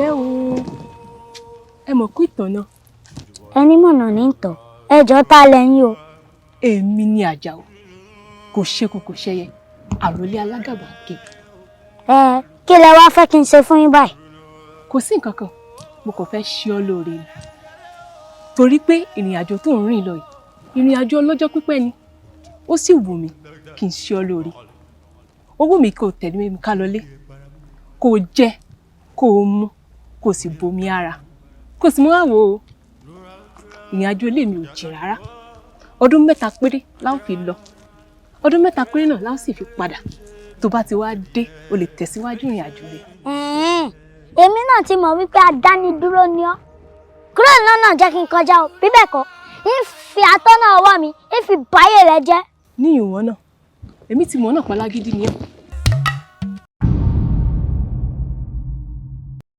Ẹ o, ẹ mọ̀ kú ìtàn náà. Ẹni mọ̀nà ní ìtàn, ẹjọ́ ta lẹ́yìn o. Èmi ni Àjàó, kò ṣekú kò ṣẹyẹ, àròlé alágàbàgebè. Kí lẹ wá fẹ́ kí n ṣe fún yín báyìí? Kò sí nǹkan kan, mo kàn fẹ́ ṣe ọ́ lóore ni. Torí pé ìrìn àjò tó ń rìn lọ yìí, ìrìn àjò ọlọ́jọ́ pípẹ́ ni. Ó sì wù mí kí n ṣe ọ́ lóore. Ó wù mí kó tẹ̀lé mi ká lọlé, kó jẹ, kó mu, kó sì bomi ara. Kó sì mú àwò o. Ìrìn àjò ilé mi ò jìn rárá. Ọdún 3 péré la ó fi lọ. Ọdún 3 péré náà la ó sì fi padà. Tó bá ti wá dé, o lè tẹ̀síwájú ìrìn àjò rẹ̀. Èmi náà ti mọ̀ wípé adánidúró ni ọ́. Kúrò lọ́nà jẹ́ kí n kọjá o, bí bẹ́ẹ̀ kọ́, ìfi àtọ́nà ọwọ́ mi, ìfi báyé rẹ jẹ́. Ní ìwọ̀n náà, èmi ti mọ̀ náà pa lágídí ni ọ́.